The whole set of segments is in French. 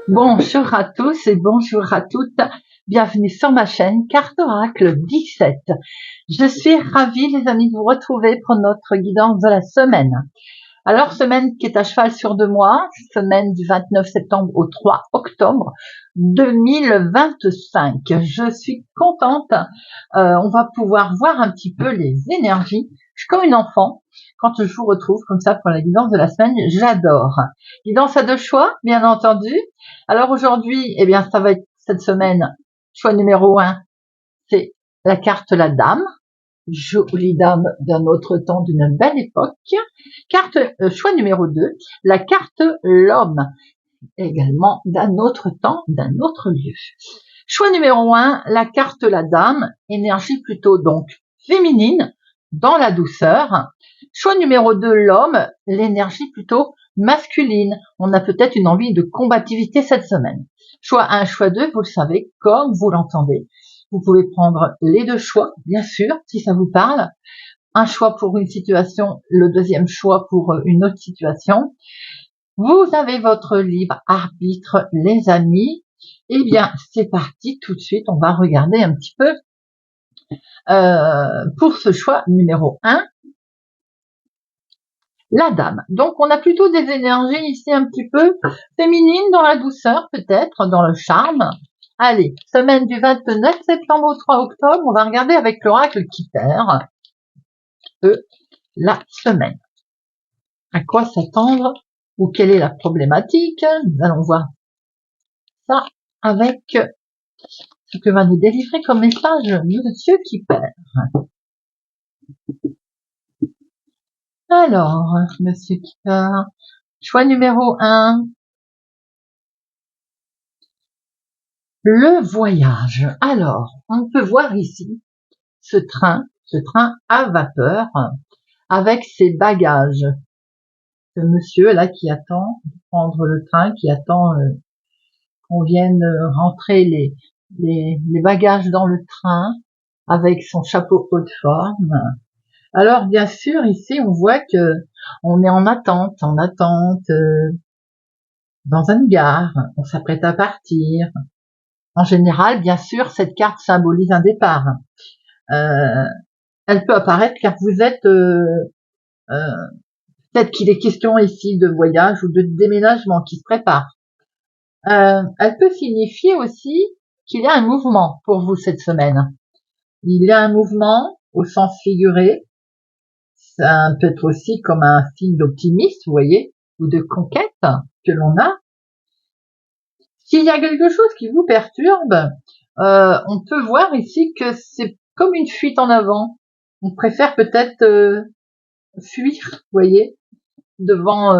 Bonjour à tous et bonjour à toutes. Bienvenue sur ma chaîne Carte Oracle 17. Je suis ravie les amis de vous retrouver pour notre guidance de la semaine. Alors, semaine qui est à cheval sur 2 mois, semaine du 29 septembre au 3 octobre 2025. Je suis contente. On va pouvoir voir un petit peu les énergies. Je suis comme une enfant. Quand je vous retrouve comme ça pour la guidance de la semaine, j'adore. Guidance à 2 choix, bien entendu. Alors aujourd'hui, eh bien, ça va être cette semaine, choix numéro 1, c'est la carte la dame. Jolie dame d'un autre temps, d'une belle époque. Carte choix numéro 2, la carte l'homme, également d'un autre temps, d'un autre lieu. Choix numéro 1, la carte la dame, énergie plutôt donc féminine, dans la douceur. Choix numéro 2, l'homme, l'énergie plutôt masculine. On a peut-être une envie de combativité cette semaine. Choix 1, choix 2, vous le savez, comme vous l'entendez. Vous pouvez prendre les 2 choix, bien sûr, si ça vous parle. Un choix pour une situation, le deuxième choix pour une autre situation. Vous avez votre libre arbitre, les amis. Eh bien, c'est parti, tout de suite, on va regarder un petit peu pour ce choix numéro 1, la dame. Donc, on a plutôt des énergies ici un petit peu féminines, dans la douceur, peut-être, dans le charme. Allez, semaine du 29 septembre au 3 octobre, on va regarder avec l'oracle qui perd la semaine. À quoi s'attendre ou quelle est la problématique? Nous allons voir ça avec ce que va nous délivrer comme message Monsieur qui perd. Alors, Monsieur qui perd, choix numéro 1, le voyage. Alors, on peut voir ici ce train à vapeur avec ses bagages. Ce monsieur là qui attend de prendre le train, qui attend qu'on vienne rentrer les bagages dans le train avec son chapeau haut de forme. Alors bien sûr ici on voit que on est en attente dans une gare, on s'apprête à partir. En général, bien sûr, cette carte symbolise un départ. Elle peut apparaître car vous êtes peut-être qu'il est question ici de voyage ou de déménagement qui se prépare. Elle peut signifier aussi qu'il y a un mouvement pour vous cette semaine. Il y a un mouvement au sens figuré. Ça peut être aussi comme un signe d'optimisme, vous voyez, ou de conquête que l'on a. S'il y a quelque chose qui vous perturbe, on peut voir ici que c'est comme une fuite en avant. On préfère peut-être fuir, vous voyez, devant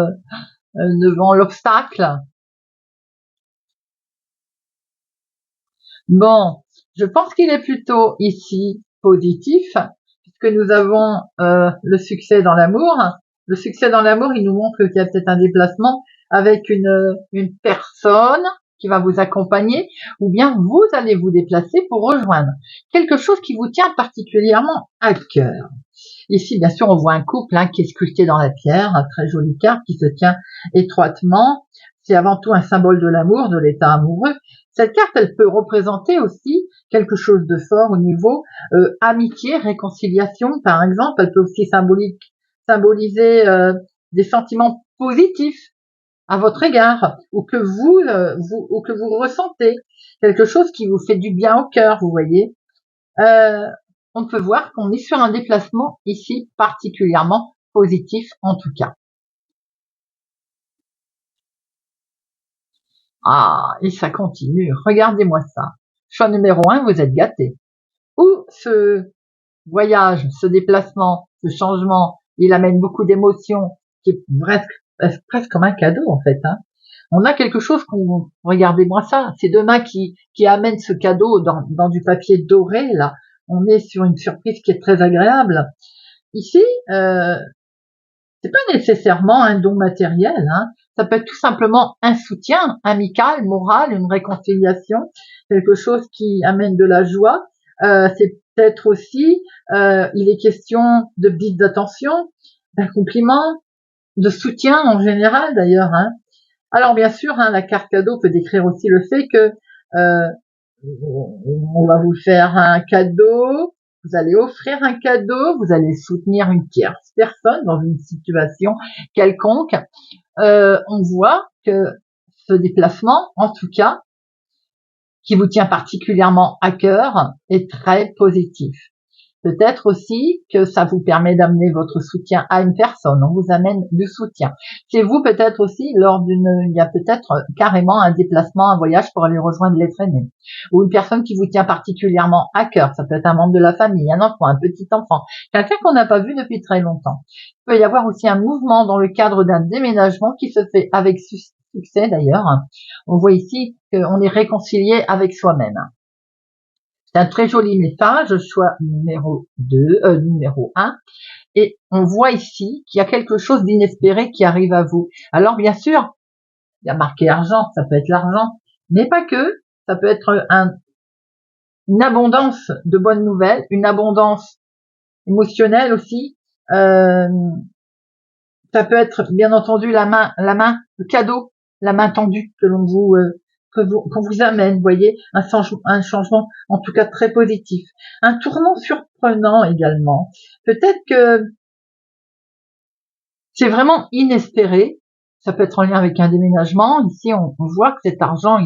l'obstacle. Bon, je pense qu'il est plutôt ici positif, puisque nous avons le succès dans l'amour. Le succès dans l'amour, il nous montre qu'il y a peut-être un déplacement avec une personne qui va vous accompagner, ou bien vous allez vous déplacer pour rejoindre quelque chose qui vous tient particulièrement à cœur. Ici, bien sûr, on voit un couple qui est sculpté dans la pierre, un très joli carte qui se tient étroitement. C'est avant tout un symbole de l'amour, de l'état amoureux. Cette carte, elle peut représenter aussi quelque chose de fort au niveau amitié, réconciliation, par exemple. Elle peut aussi symboliser des sentiments positifs à votre égard, ou que vous ressentez, quelque chose qui vous fait du bien au cœur, vous voyez. On peut voir qu'on est sur un déplacement ici particulièrement positif en tout cas. Ah, et ça continue, regardez-moi ça. Choix numéro 1, vous êtes gâtés. Ou ce voyage, ce déplacement, ce changement, il amène beaucoup d'émotions, qui est presque comme un cadeau en fait. On a quelque chose regardez-moi ça, c'est deux mains qui amènent ce cadeau dans du papier doré là. On est sur une surprise qui est très agréable. Ici, c'est pas nécessairement un don matériel, ça peut être tout simplement un soutien amical, moral, une réconciliation, quelque chose qui amène de la joie. C'est peut-être aussi, il est question de petites attentions, d'un compliment, de soutien en général d'ailleurs. Hein. Alors bien sûr, hein, la carte cadeau peut décrire aussi le fait que on va vous faire un cadeau, vous allez offrir un cadeau, vous allez soutenir une tierce personne dans une situation quelconque. On voit que ce déplacement, en tout cas, qui vous tient particulièrement à cœur, est très positif. Peut-être aussi que ça vous permet d'amener votre soutien à une personne, on vous amène du soutien. Chez vous, peut-être aussi, il y a peut-être carrément un déplacement, un voyage pour aller rejoindre l'être aimé. Ou une personne qui vous tient particulièrement à cœur, ça peut être un membre de la famille, un enfant, un petit enfant, quelqu'un qu'on n'a pas vu depuis très longtemps. Il peut y avoir aussi un mouvement dans le cadre d'un déménagement qui se fait avec succès d'ailleurs. On voit ici qu'on est réconcilié avec soi-même. C'est un très joli message, choix numéro 1. Et on voit ici qu'il y a quelque chose d'inespéré qui arrive à vous. Alors bien sûr, il y a marqué argent, ça peut être l'argent, mais pas que. Ça peut être une abondance de bonnes nouvelles, une abondance émotionnelle aussi. Ça peut être bien entendu la main, le cadeau, la main tendue que l'on vous qu'on vous amène, vous voyez, un changement en tout cas très positif. Un tournant surprenant également. Peut-être que c'est vraiment inespéré. Ça peut être en lien avec un déménagement. Ici, on voit que cet argent,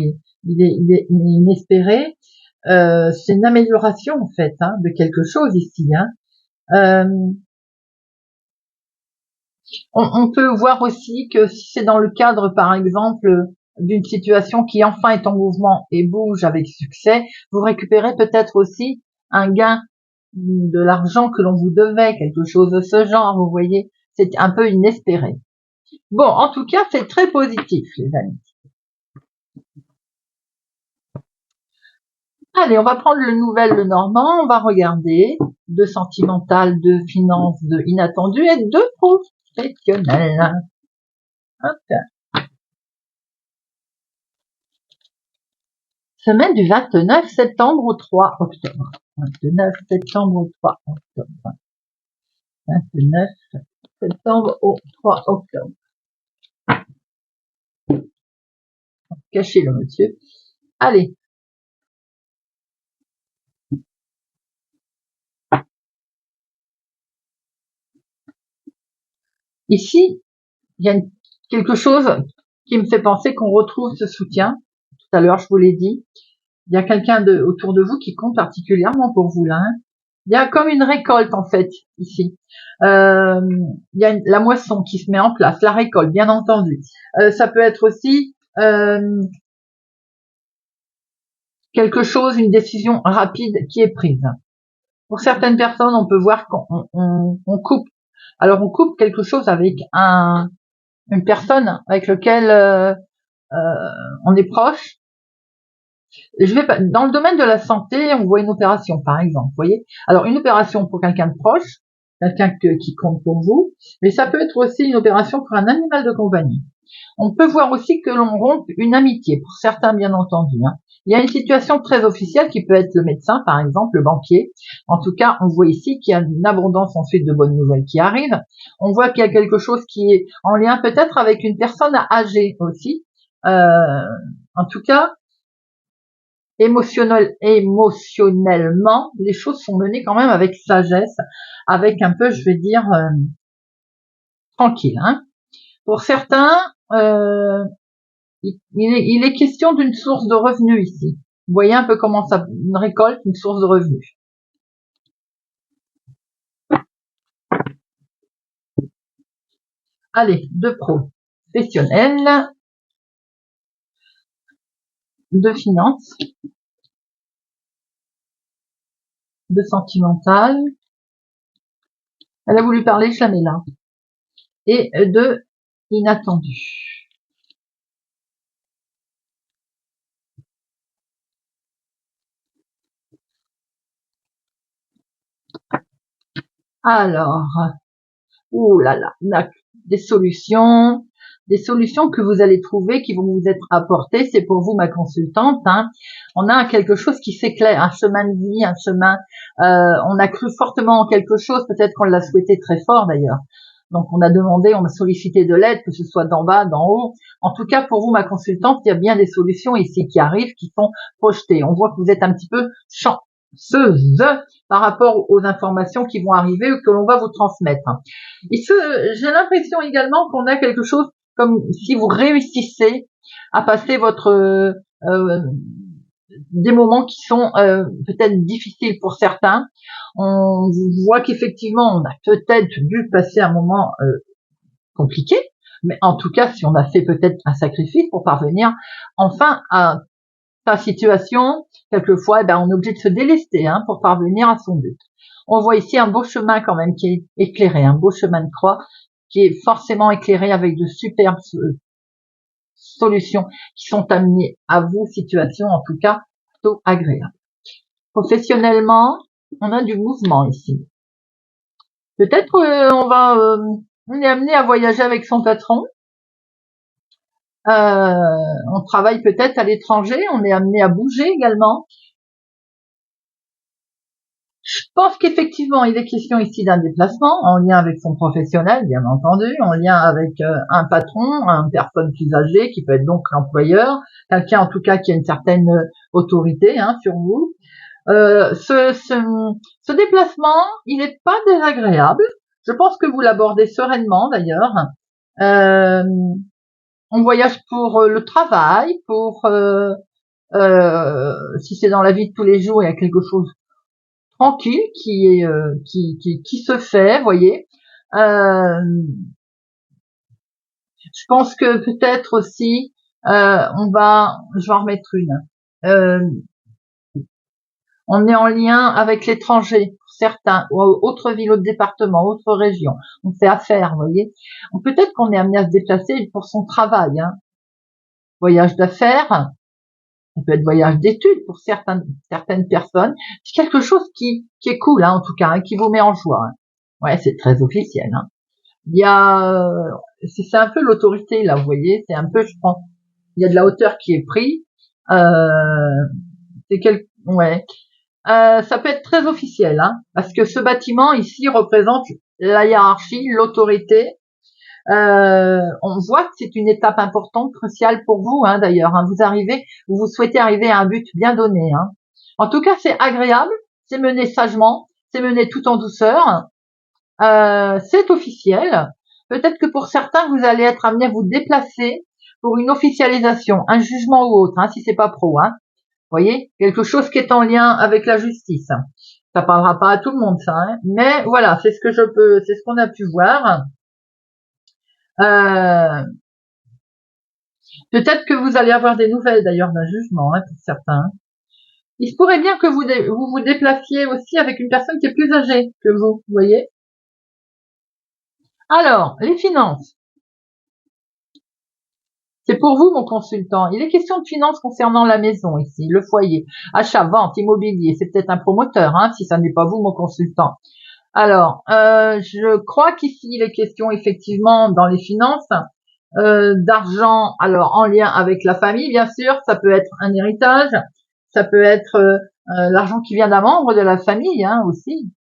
il est inespéré. C'est une amélioration en fait hein, de quelque chose ici. Hein. On peut voir aussi que si c'est dans le cadre, par exemple, d'une situation qui enfin est en mouvement et bouge avec succès, vous récupérez peut-être aussi un gain de l'argent que l'on vous devait, quelque chose de ce genre, vous voyez, c'est un peu inespéré. Bon, en tout cas, c'est très positif, les amis. Allez, on va prendre le normand, on va regarder de sentimental, de finance, de inattendu et de professionnel. Hop. Semaine du 29 septembre au 3 octobre. 29 septembre au 3 octobre. 29 septembre au 3 octobre. Cachez le monsieur. Allez. Ici, il y a quelque chose qui me fait penser qu'on retrouve ce soutien. Tout à l'heure, je vous l'ai dit. Il y a quelqu'un autour de vous qui compte particulièrement pour vous là. Hein. Il y a comme une récolte en fait ici. Il y a la moisson qui se met en place, la récolte, bien entendu. Ça peut être aussi quelque chose, une décision rapide qui est prise. Pour certaines personnes, on peut voir qu'on coupe. Alors on coupe quelque chose avec une personne avec laquelle on est proche. Dans le domaine de la santé, on voit une opération, par exemple, vous voyez. Alors, une opération pour quelqu'un de proche, quelqu'un qui compte pour vous, mais ça peut être aussi une opération pour un animal de compagnie. On peut voir aussi que l'on rompe une amitié, pour certains, bien entendu. Hein. Il y a une situation très officielle qui peut être le médecin, par exemple, le banquier. En tout cas, on voit ici qu'il y a une abondance ensuite de bonnes nouvelles qui arrivent. On voit qu'il y a quelque chose qui est en lien peut-être avec une personne âgée aussi. En tout cas, émotionnellement, les choses sont menées quand même avec sagesse, avec un peu, je vais dire, tranquille. Hein. Pour certains, il est question d'une source de revenus ici. Vous voyez un peu comment ça une récolte, une source de revenus. Allez, de professionnel, de finance, de sentimental. Elle a voulu parler, je la mets là. Et de inattendu. Alors, ouh là là, des solutions, les solutions que vous allez trouver, qui vont vous être apportées, c'est pour vous, ma consultante, hein. On a quelque chose qui s'éclaire, un chemin de vie, un chemin, on a cru fortement en quelque chose, peut-être qu'on l'a souhaité très fort d'ailleurs. Donc on a demandé, on a sollicité de l'aide, que ce soit d'en bas, d'en haut. En tout cas, pour vous, ma consultante, il y a bien des solutions ici qui arrivent, qui sont projetées. On voit que vous êtes un petit peu chanceuse par rapport aux informations qui vont arriver ou que l'on va vous transmettre. Et j'ai l'impression également qu'on a quelque chose comme si vous réussissez à passer des moments qui sont peut-être difficiles pour certains. On voit qu'effectivement, on a peut-être dû passer un moment compliqué, mais en tout cas, si on a fait peut-être un sacrifice pour parvenir enfin à sa situation, quelquefois, on est obligé de se délester pour parvenir à son but. On voit ici un beau chemin quand même qui est éclairé, un beau chemin de croix qui est forcément éclairé avec de superbes solutions qui sont amenées à vous, situation en tout cas plutôt agréable. Professionnellement, on a du mouvement ici. Peut-être on est amené à voyager avec son patron. On travaille peut-être à l'étranger, on est amené à bouger également. Je pense qu'effectivement, il est question ici d'un déplacement en lien avec son professionnel, bien entendu, en lien avec un patron, une personne plus âgée, qui peut être donc l'employeur, quelqu'un en tout cas qui a une certaine autorité sur vous. Ce déplacement, il n'est pas désagréable. Je pense que vous l'abordez sereinement d'ailleurs. On voyage pour le travail, pour si c'est dans la vie de tous les jours, il y a quelque chose tranquille qui se fait, voyez. Je pense que peut-être aussi je vais en remettre une. On est en lien avec l'étranger, pour certains, ou autre ville, autre département, autre région. On fait affaire, vous voyez. Peut-être qu'on est amené à se déplacer pour son travail. Voyage d'affaires, ça peut être voyage d'études pour certaines personnes. C'est quelque chose qui est cool, en tout cas, qui vous met en joie. Ouais, c'est très officiel. Il y a, c'est un peu l'autorité là, vous voyez. C'est un peu, je pense, il y a de la hauteur qui est prise. Ouais. Ça peut être très officiel, parce que ce bâtiment ici représente la hiérarchie, l'autorité. On voit que c'est une étape importante, cruciale pour vous, d'ailleurs. Vous souhaitez arriver à un but bien donné. En tout cas, c'est agréable, c'est mené sagement, c'est mené tout en douceur. C'est officiel. Peut-être que pour certains, vous allez être amené à vous déplacer pour une officialisation, un jugement ou autre, si c'est pas pro. Voyez, quelque chose qui est en lien avec la justice. Ça parlera pas à tout le monde, ça, mais voilà, c'est ce qu'on a pu voir. Peut-être que vous allez avoir des nouvelles d'ailleurs d'un jugement, pour certains. Il se pourrait bien que vous déplaciez aussi avec une personne qui est plus âgée que vous voyez. Alors, les finances. C'est pour vous, mon consultant. Il est question de finances concernant la maison ici, le foyer, achat, vente, immobilier. C'est peut-être un promoteur, si ça n'est pas vous, mon consultant. Alors, je crois qu'ici, il est question effectivement dans les finances d'argent, alors en lien avec la famille, bien sûr. Ça peut être un héritage, ça peut être l'argent qui vient d'un membre de la famille, aussi,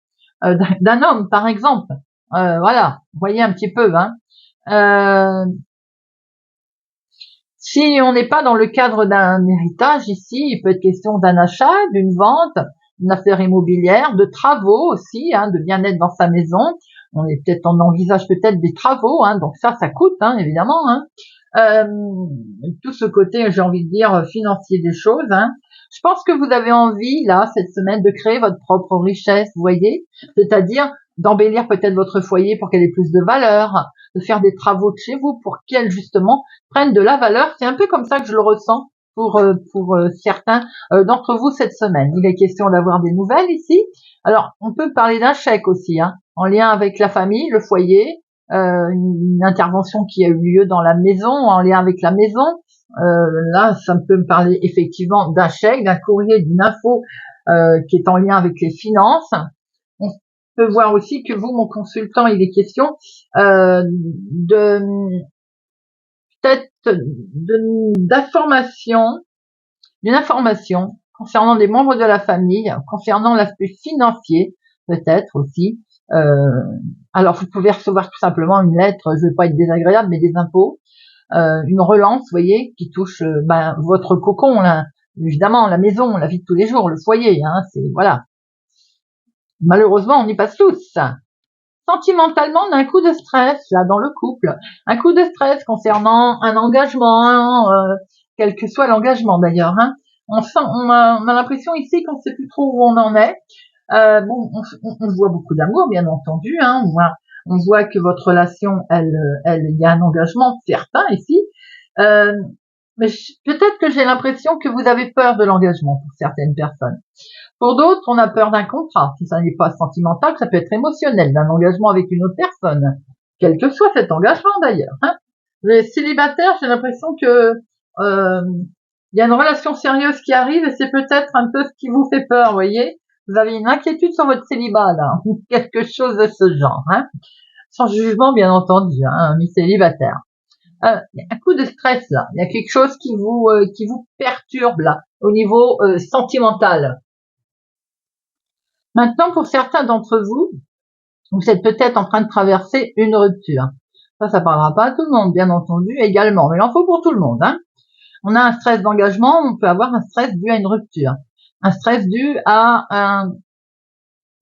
d'un homme, par exemple. Voilà, vous voyez un petit peu, si on n'est pas dans le cadre d'un héritage ici, il peut être question d'un achat, d'une vente, d'une affaire immobilière, de travaux aussi, de bien-être dans sa maison. On envisage peut-être des travaux, donc ça coûte, évidemment. Tout ce côté, j'ai envie de dire, financier des choses. Je pense que vous avez envie, là, cette semaine, de créer votre propre richesse, vous voyez, c'est-à-dire d'embellir peut-être votre foyer pour qu'elle ait plus de valeur, de faire des travaux de chez vous pour qu'elle, justement, prenne de la valeur. C'est un peu comme ça que je le ressens pour certains d'entre vous cette semaine. Il est question d'avoir des nouvelles ici. Alors, on peut parler d'un chèque aussi, en lien avec la famille, le foyer, une intervention qui a eu lieu dans la maison, en lien avec la maison. Là, ça peut me parler effectivement d'un chèque, d'un courrier, d'une info qui est en lien avec les finances. On peut voir aussi que vous, mon consultant, il est question peut-être d'une information concernant des membres de la famille, concernant l'aspect financier, peut-être aussi. Alors vous pouvez recevoir tout simplement une lettre, je ne veux pas être désagréable, mais des impôts, une relance, vous voyez, qui touche votre cocon, là, évidemment, la maison, la vie de tous les jours, le foyer, hein, c'est voilà. Malheureusement, on y passe tous. Sentimentalement, on a un coup de stress là dans le couple, un coup de stress concernant un engagement, quel que soit l'engagement d'ailleurs. Hein. On a l'impression ici qu'on ne sait plus trop où on en est. Bon, on voit beaucoup d'amour, bien entendu. Hein, on voit que votre relation, il y a un engagement certain ici. Euh, mais peut-être que j'ai l'impression que vous avez peur de l'engagement pour certaines personnes. Pour d'autres, on a peur d'un contrat. Si ça n'est pas sentimental, ça peut être émotionnel, d'un engagement avec une autre personne, quel que soit cet engagement d'ailleurs. Hein. Les célibataires, j'ai l'impression que il y a une relation sérieuse qui arrive et c'est peut-être un peu ce qui vous fait peur, vous voyez. Vous avez une inquiétude sur votre célibat là, quelque chose de ce genre, hein. Sans jugement bien entendu, hein, mis célibataire. Il y a un coup de stress là, il y a quelque chose qui vous perturbe là, au niveau sentimental. Maintenant, pour certains d'entre vous, vous êtes peut-être en train de traverser une rupture. Ça parlera pas à tout le monde, bien entendu, également, mais il en faut pour tout le monde. Hein. On a un stress d'engagement, on peut avoir un stress dû à une rupture, un stress dû à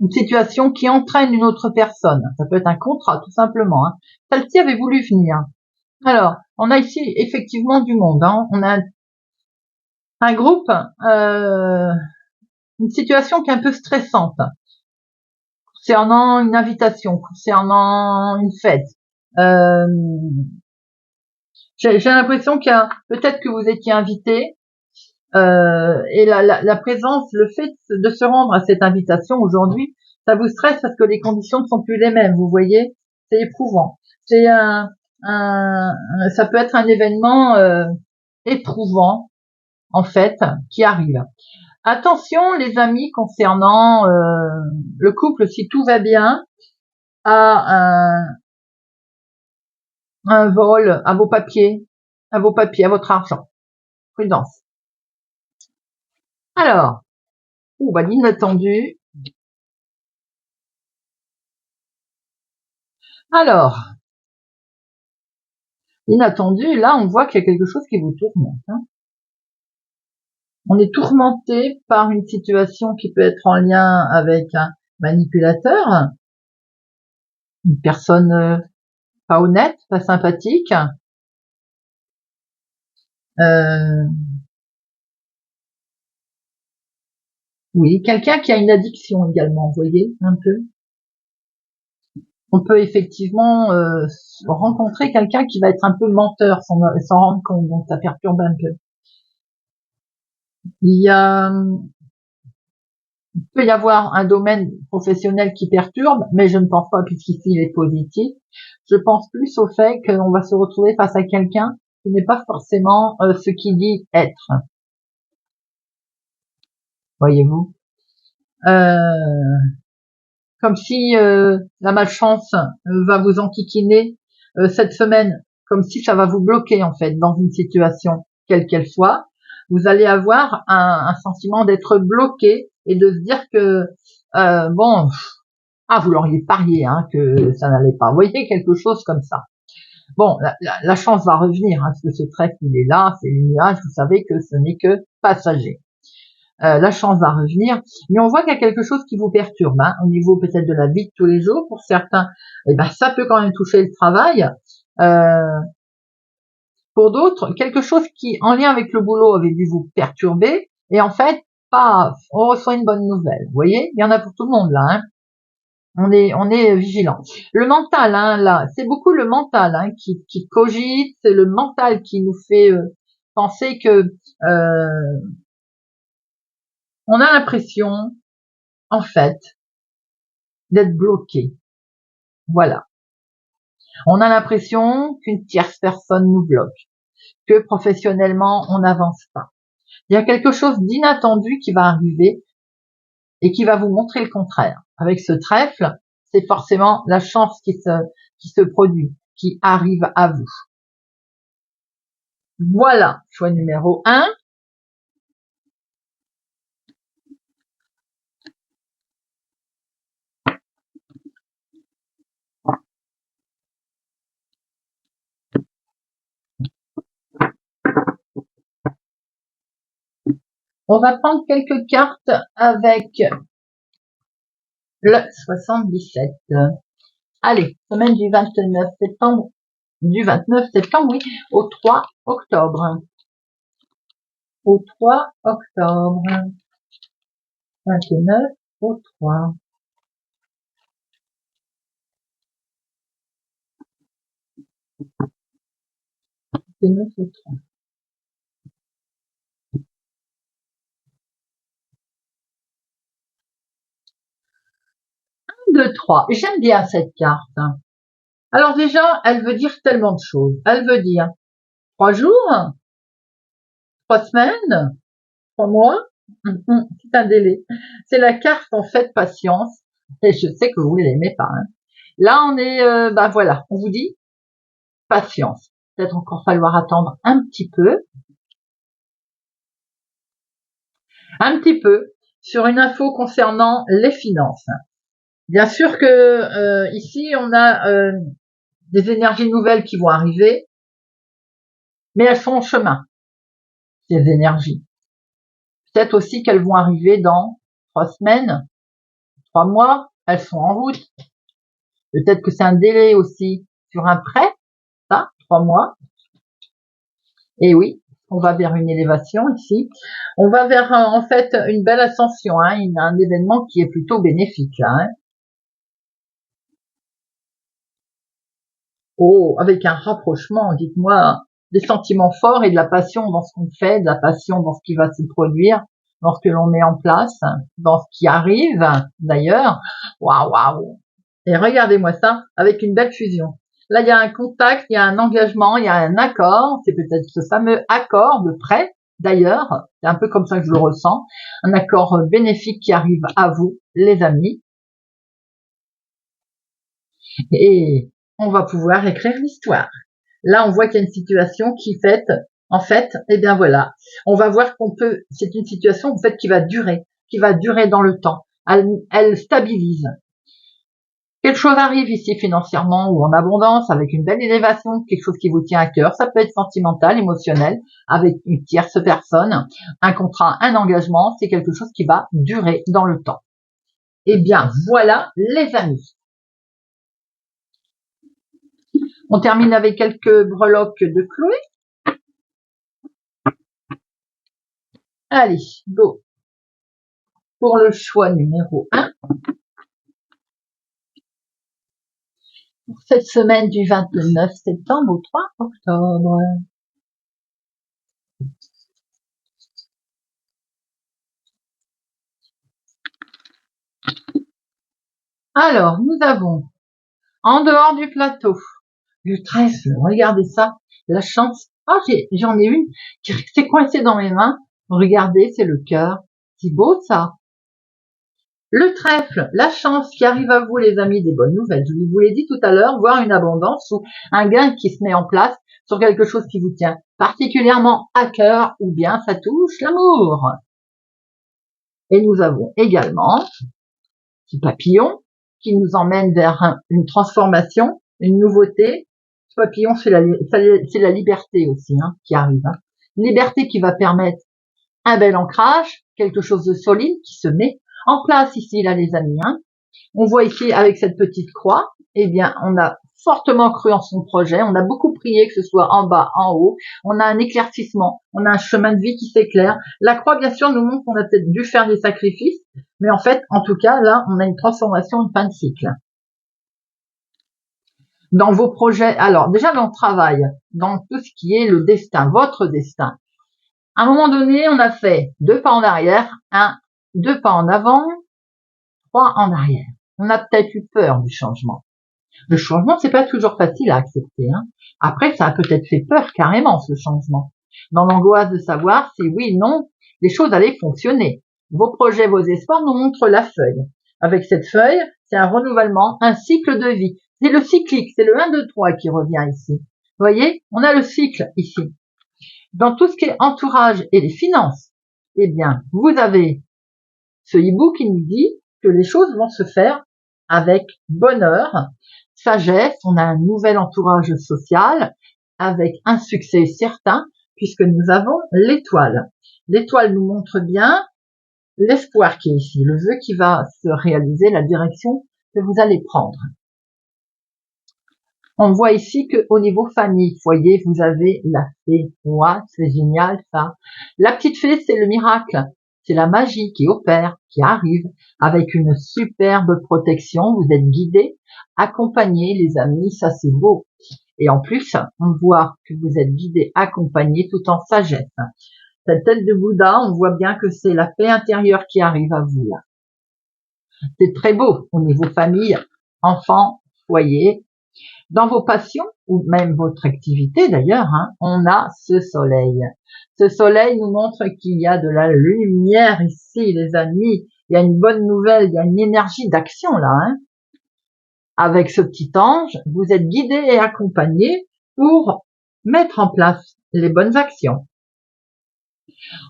une situation qui entraîne une autre personne. Ça peut être un contrat, tout simplement. Hein. Celle-ci avait voulu venir. Alors, on a ici effectivement du monde. Hein. On a un groupe, une situation qui est un peu stressante concernant une invitation, concernant une fête. J'ai l'impression qu'il y a peut-être que vous étiez invité et la présence, le fait de se rendre à cette invitation aujourd'hui, ça vous stresse parce que les conditions ne sont plus les mêmes. Vous voyez, c'est éprouvant. C'est ça peut être un événement éprouvant en fait qui arrive. Attention les amis concernant le couple, si tout va bien, à un vol, à vos papiers, à votre argent. Prudence. Alors, l'inattendu. Alors, l'inattendu, là, on voit qu'il y a quelque chose qui vous tourmente. Hein. On est tourmenté par une situation qui peut être en lien avec un manipulateur, une personne pas honnête, pas sympathique. Oui, quelqu'un qui a une addiction également, vous voyez, un peu. On peut effectivement rencontrer quelqu'un qui va être un peu menteur sans rendre compte, donc ça perturbe un peu. Il peut y avoir un domaine professionnel qui perturbe, mais je ne pense pas, puisqu'ici il est positif. Je pense plus au fait qu'on va se retrouver face à quelqu'un qui n'est pas forcément ce qu'il dit être. Voyez-vous, comme si la malchance va vous enquiquiner cette semaine, comme si ça va vous bloquer en fait dans une situation quelle qu'elle soit. Vous allez avoir un sentiment d'être bloqué et de se dire que vous l'auriez parié hein, que ça n'allait pas. Vous voyez quelque chose comme ça. Bon, la chance va revenir, hein, parce que ce trèfle il est là, c'est le nuage. Vous savez que ce n'est que passager. La chance va revenir, mais on voit qu'il y a quelque chose qui vous perturbe, hein, au niveau peut-être de la vie de tous les jours. Pour certains, ça peut quand même toucher le travail. Pour d'autres, quelque chose qui, en lien avec le boulot, avait dû vous perturber, et en fait, on reçoit une bonne nouvelle. Vous voyez, il y en a pour tout le monde là. Hein. On est vigilant. Le mental, hein, là, c'est beaucoup le mental hein, qui cogite, c'est le mental qui nous fait penser que on a l'impression, en fait, d'être bloqué. Voilà. On a l'impression qu'une tierce personne nous bloque, que professionnellement, on n'avance pas. Il y a quelque chose d'inattendu qui va arriver et qui va vous montrer le contraire. Avec ce trèfle, c'est forcément la chance qui se produit, qui arrive à vous. Voilà, choix numéro 1. On va prendre quelques cartes avec le 77. Allez, semaine du 29 septembre, oui, au 3 octobre. Au 3 octobre. 29 au 3. 29 au 3. 2, 3. J'aime bien cette carte. Alors déjà, elle veut dire tellement de choses. Elle veut dire 3 jours, 3 semaines, 3 mois. C'est un délai. C'est la carte en fait patience. Et je sais que vous ne l'aimez pas. Hein. Là, on est, voilà, on vous dit patience. Peut-être encore falloir attendre un petit peu sur une info concernant les finances. Bien sûr que ici, on a des énergies nouvelles qui vont arriver, mais elles sont en chemin, ces énergies. Peut-être aussi qu'elles vont arriver dans 3 semaines, 3 mois, elles sont en route. Peut-être que c'est un délai aussi sur un prêt, ça, 3 mois. Et oui, on va vers une élévation ici. On va vers en fait une belle ascension, hein, un événement qui est plutôt bénéfique là. Hein. Oh, avec un rapprochement, dites-moi, des sentiments forts et de la passion dans ce qu'on fait, de la passion dans ce qui va se produire, dans ce que l'on met en place, dans ce qui arrive d'ailleurs. Waouh, waouh. Et regardez-moi ça, avec une belle fusion. Là, il y a un contact, il y a un engagement, il y a un accord. C'est peut-être ce fameux accord de prêt, d'ailleurs. C'est un peu comme ça que je le ressens. Un accord bénéfique qui arrive à vous, les amis. Et on va pouvoir écrire l'histoire. Là, on voit qu'il y a une situation qui fait, en fait, eh bien voilà. On va voir qu'on peut, c'est une situation, en fait, qui va durer dans le temps. Elle stabilise. Quelque chose arrive ici financièrement ou en abondance, avec une belle élévation, quelque chose qui vous tient à cœur. Ça peut être sentimental, émotionnel, avec une tierce personne, un contrat, un engagement. C'est quelque chose qui va durer dans le temps. Eh bien, voilà, les amis. On termine avec quelques breloques de Chloé. Allez, go. Pour le choix numéro 1. Pour cette semaine du 29 septembre au 3 octobre. Alors, nous avons, en dehors du plateau, le trèfle, regardez ça, la chance. Ah, j'en ai une qui s'est coincée dans mes mains. Regardez, c'est le cœur. C'est beau ça. Le trèfle, la chance qui arrive à vous, les amis, des bonnes nouvelles. Je vous l'ai dit tout à l'heure, voir une abondance ou un gain qui se met en place sur quelque chose qui vous tient particulièrement à cœur ou bien ça touche l'amour. Et nous avons également ce papillon qui nous emmène vers une transformation, une nouveauté. Ce papillon, c'est la liberté aussi hein, qui arrive. Hein. Une liberté qui va permettre un bel ancrage, quelque chose de solide qui se met en place ici, là, les amis. Hein. On voit ici avec cette petite croix, eh bien, on a fortement cru en son projet, on a beaucoup prié, que ce soit en bas, en haut, on a un éclaircissement, on a un chemin de vie qui s'éclaire. La croix, bien sûr, nous montre qu'on a peut-être dû faire des sacrifices, mais en fait, en tout cas, là, on a une transformation, une fin de cycle. Dans vos projets, alors déjà dans le travail, dans tout ce qui est le destin, votre destin. À un moment donné, on a fait 2 pas en arrière, 2 pas en avant, 3 en arrière. On a peut-être eu peur du changement. Le changement, c'est pas toujours facile à accepter. Hein. Après, ça a peut-être fait peur carrément, ce changement. Dans l'angoisse de savoir si oui, non, les choses allaient fonctionner. Vos projets, vos espoirs nous montrent la feuille. Avec cette feuille, c'est un renouvellement, un cycle de vie. C'est le cyclique, c'est le 1, 2, 3 qui revient ici. Vous voyez, on a le cycle ici. Dans tout ce qui est entourage et les finances, eh bien, vous avez ce hibou qui nous dit que les choses vont se faire avec bonheur, sagesse, on a un nouvel entourage social avec un succès certain puisque nous avons l'étoile. L'étoile nous montre bien l'espoir qui est ici, le vœu qui va se réaliser, la direction que vous allez prendre. On voit ici que au niveau famille, foyer, vous avez la fée. Ouais, c'est génial ça. La petite fée, c'est le miracle. C'est la magie qui opère, qui arrive avec une superbe protection. Vous êtes guidés, accompagnés, les amis, ça c'est beau. Et en plus, on voit que vous êtes guidés, accompagnés tout en sagesse. Cette tête de Bouddha, on voit bien que c'est la paix intérieure qui arrive à vous là. C'est très beau au niveau famille, enfants, foyer. Dans vos passions, ou même votre activité d'ailleurs, on a ce soleil. Ce soleil nous montre qu'il y a de la lumière ici, les amis. Il y a une bonne nouvelle, il y a une énergie d'action là. Avec ce petit ange, vous êtes guidés et accompagnés pour mettre en place les bonnes actions.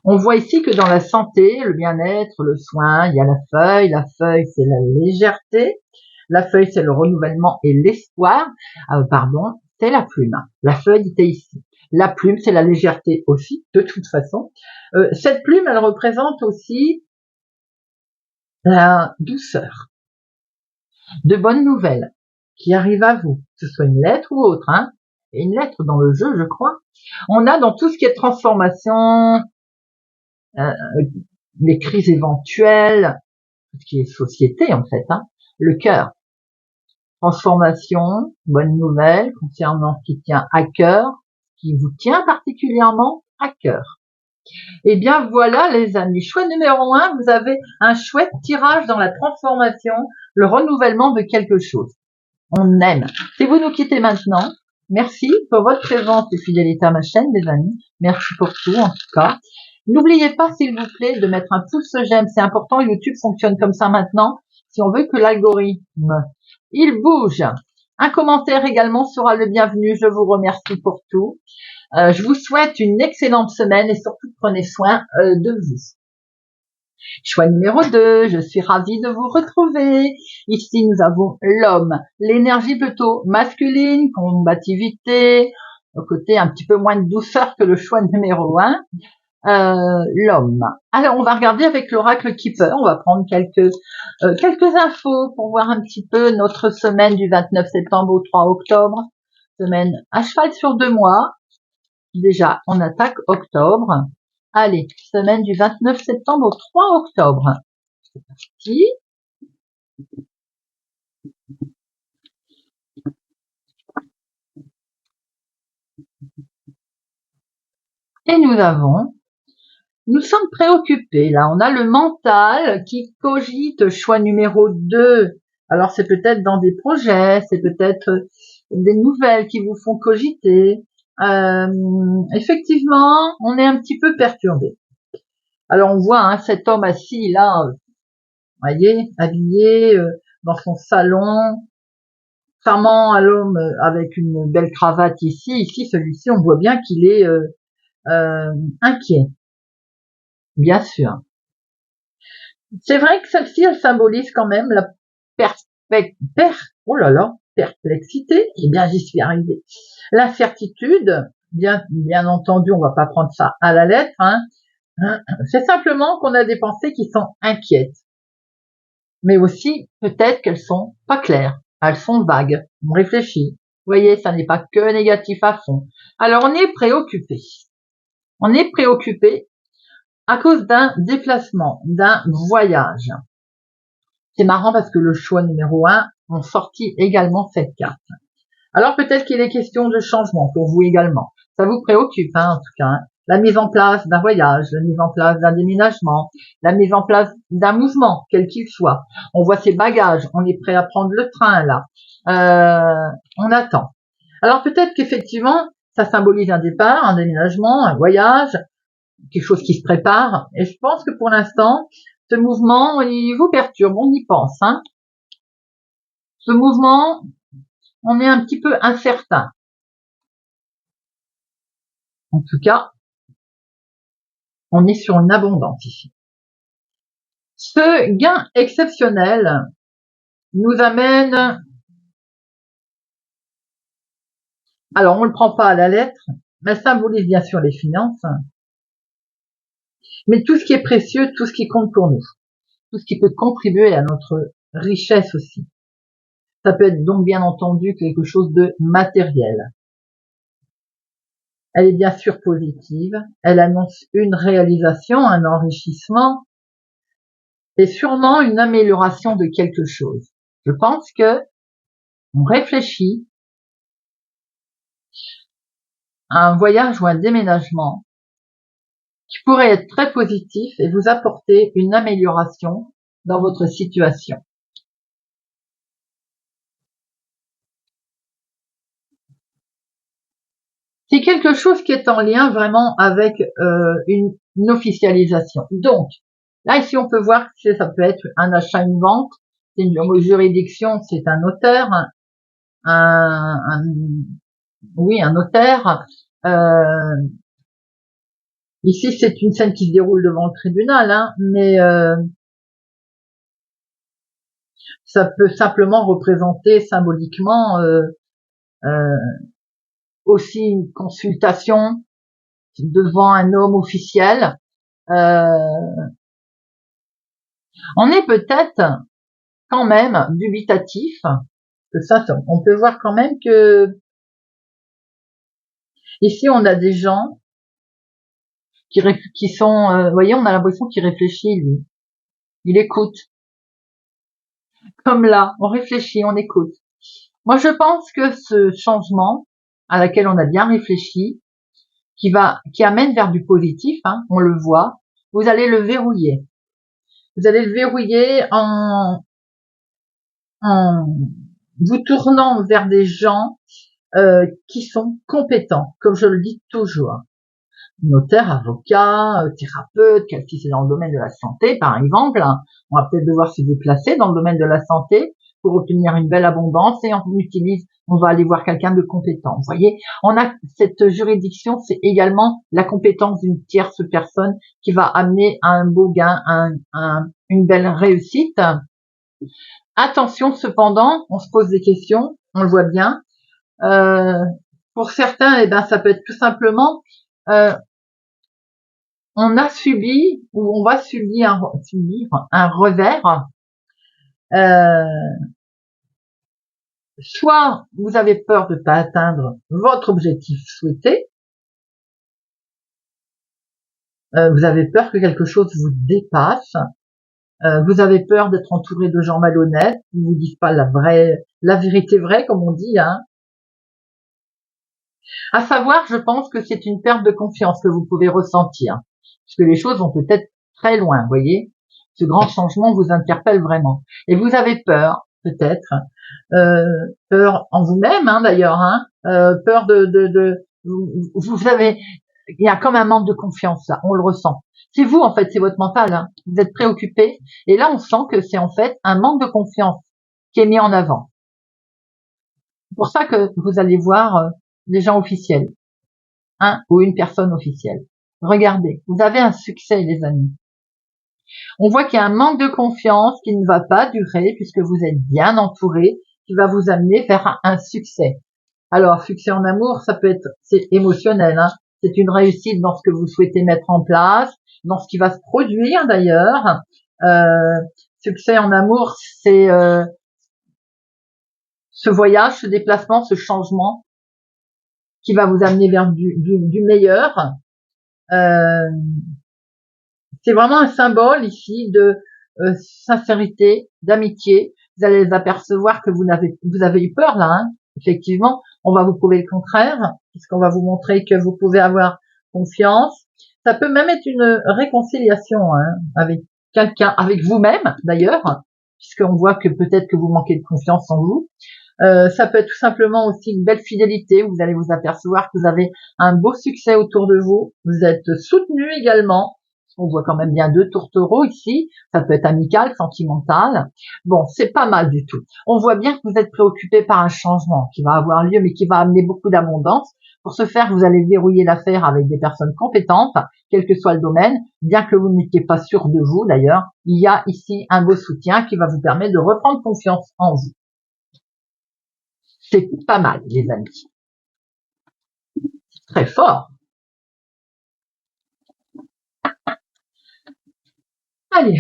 On voit ici que dans la santé, le bien-être, le soin, il y a la feuille. La feuille, c'est la légèreté. La feuille, c'est le renouvellement et l'espoir. C'est la plume. La feuille était ici. La plume, c'est la légèreté aussi, de toute façon. Cette plume, elle représente aussi la douceur. De bonnes nouvelles qui arrivent à vous, que ce soit une lettre ou autre. Et une lettre dans le jeu, je crois. On a dans tout ce qui est transformation, les crises éventuelles, tout ce qui est société en fait, le cœur. Transformation, bonne nouvelle concernant ce qui tient à cœur, qui vous tient particulièrement à cœur. Eh bien voilà les amis, choix numéro 1, vous avez un chouette tirage dans la transformation, le renouvellement de quelque chose. On aime. Si vous nous quittez maintenant, merci pour votre présence et fidélité à ma chaîne les amis, merci pour tout en tout cas. N'oubliez pas s'il vous plaît de mettre un pouce j'aime, c'est important, YouTube fonctionne comme ça maintenant, si on veut que l'algorithme il bouge. Un commentaire également sera le bienvenu. Je vous remercie pour tout. Je vous souhaite une excellente semaine et surtout prenez soin de vous. Choix numéro 2, je suis ravie de vous retrouver. Ici, nous avons l'homme, l'énergie plutôt masculine, combativité, au côté un petit peu moins de douceur que le choix numéro 1. L'homme. Alors, on va regarder avec l'oracle Keeper. On va prendre quelques infos pour voir un petit peu notre semaine du 29 septembre au 3 octobre. Semaine à cheval sur 2 mois. Déjà, on attaque octobre. Allez, semaine du 29 septembre au 3 octobre. C'est parti. Et nous sommes préoccupés. Là, on a le mental qui cogite, choix numéro 2. Alors, c'est peut-être dans des projets, c'est peut-être des nouvelles qui vous font cogiter. Effectivement, on est un petit peu perturbé. Alors, on voit cet homme assis là, voyez, habillé dans son salon, charmant à l'homme avec une belle cravate ici. Ici, celui-ci, on voit bien qu'il est inquiet. Bien sûr. C'est vrai que celle-ci, elle symbolise quand même la perplexité. Eh bien, j'y suis arrivée. L'incertitude, bien entendu, on va pas prendre ça à la lettre. C'est simplement qu'on a des pensées qui sont inquiètes. Mais aussi, peut-être qu'elles sont pas claires. Elles sont vagues. On réfléchit. Vous voyez, ça n'est pas que négatif à fond. Alors, on est préoccupé. On est préoccupé à cause d'un déplacement, d'un voyage. C'est marrant parce que le choix numéro 1 ont sorti également cette carte. Alors peut-être qu'il est question de changement pour vous également. Ça vous préoccupe en tout cas. La mise en place d'un voyage, la mise en place d'un déménagement, la mise en place d'un mouvement, quel qu'il soit. On voit ses bagages, on est prêt à prendre le train là. On attend. Alors peut-être qu'effectivement, ça symbolise un départ, un déménagement, un voyage, quelque chose qui se prépare. Et je pense que pour l'instant, ce mouvement, il vous perturbe, on y pense. Ce mouvement, on est un petit peu incertain. En tout cas, On est sur une abondance ici. Ce gain exceptionnel nous amène, alors on ne le prend pas à la lettre, mais symbolise bien sûr les finances, mais tout ce qui est précieux, tout ce qui compte pour nous, tout ce qui peut contribuer à notre richesse aussi. Ça peut être donc bien entendu quelque chose de matériel. Elle est bien sûr positive, elle annonce une réalisation, un enrichissement et sûrement une amélioration de quelque chose. Je pense que on réfléchit à un voyage ou un déménagement qui pourrait être très positif et vous apporter une amélioration dans votre situation. C'est quelque chose qui est en lien vraiment avec une officialisation. Donc, là ici on peut voir que ça peut être un achat, une vente, c'est une juridiction, c'est un notaire, un notaire. Ici c'est une scène qui se déroule devant le tribunal, hein, mais ça peut simplement représenter symboliquement aussi une consultation devant un homme officiel. On est peut-être quand même dubitatif, que ça, on peut voir quand même que ici on a des gens qui sont, vous voyez, on a l'impression qu'il réfléchit, lui. Il écoute. Comme là, on réfléchit, on écoute. Moi, je pense que ce changement à laquelle on a bien réfléchi, qui amène vers du positif, hein, on le voit, vous allez le verrouiller. Vous allez le verrouiller en vous tournant vers des gens qui sont compétents, comme je le dis toujours. Notaire, avocat, thérapeute, si c'est dans le domaine de la santé, par exemple, on va peut-être devoir se déplacer dans le domaine de la santé pour obtenir une belle abondance et on va aller voir quelqu'un de compétent. Vous voyez, on a cette juridiction, c'est également la compétence d'une tierce personne qui va amener à un beau gain, une belle réussite. Attention cependant, on se pose des questions, on le voit bien. Pour certains, ça peut être tout simplement on a subi ou on va subir un revers. Soit vous avez peur de ne pas atteindre votre objectif souhaité, vous avez peur que quelque chose vous dépasse, vous avez peur d'être entouré de gens malhonnêtes qui vous disent pas la vérité vraie, comme on dit, hein. À savoir, je pense que c'est une perte de confiance que vous pouvez ressentir, puisque les choses vont peut-être très loin, vous voyez. Ce grand changement vous interpelle vraiment. Et vous avez peur, peut-être, peur en vous-même, hein, d'ailleurs, hein, peur vous avez, il y a comme un manque de confiance, là, on le ressent. C'est vous, en fait, c'est votre mental, hein. Vous êtes préoccupé, et là, on sent que c'est en fait un manque de confiance qui est mis en avant. C'est pour ça que vous allez voir des gens officiels, un ou une personne officielle. Regardez, vous avez un succès, les amis. On voit qu'il y a un manque de confiance qui ne va pas durer puisque vous êtes bien entouré, qui va vous amener vers un succès. Alors, succès en amour, ça peut être, c'est émotionnel, hein. C'est une réussite dans ce que vous souhaitez mettre en place, dans ce qui va se produire d'ailleurs. Succès en amour, c'est ce voyage, ce déplacement, ce changement qui va vous amener vers du meilleur. C'est vraiment un symbole ici de sincérité, d'amitié. Vous allez les apercevoir que vous avez eu peur là, hein. Effectivement, on va vous prouver le contraire, puisqu'on va vous montrer que vous pouvez avoir confiance. Ça peut même être une réconciliation, hein, avec quelqu'un, avec vous-même d'ailleurs, puisqu'on voit que peut-être que vous manquez de confiance en vous. Ça peut être tout simplement aussi une belle fidélité. Vous allez vous apercevoir que vous avez un beau succès autour de vous. Vous êtes soutenu également. On voit quand même bien 2 tourtereaux ici. Ça peut être amical, sentimental. Bon, c'est pas mal du tout. On voit bien que vous êtes préoccupé par un changement qui va avoir lieu, mais qui va amener beaucoup d'abondance. Pour ce faire, vous allez verrouiller l'affaire avec des personnes compétentes, quel que soit le domaine. Bien que vous n'étiez pas sûr de vous, d'ailleurs, il y a ici un beau soutien qui va vous permettre de reprendre confiance en vous. C'est pas mal, les amis. Très fort. Allez.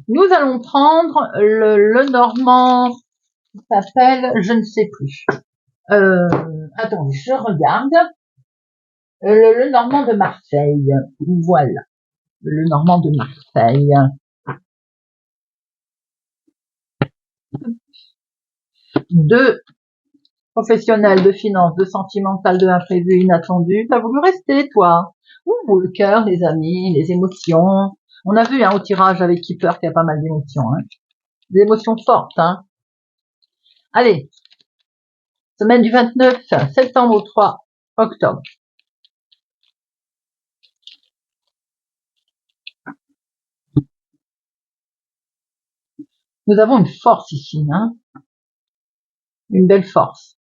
Nous allons prendre le normand qui s'appelle, je ne sais plus. Attendez, je regarde. Le normand de Marseille. Voilà. Le normand de Marseille. De professionnel, de finance, de sentimental, de imprévu, inattendu. T'as voulu rester, toi. Ouh, le cœur, les amis, les émotions. On a vu au tirage avec Keeper qu'il y a pas mal d'émotions. Des émotions fortes. Allez. Semaine du 29 septembre au 3 octobre. Nous avons une force ici, une belle force.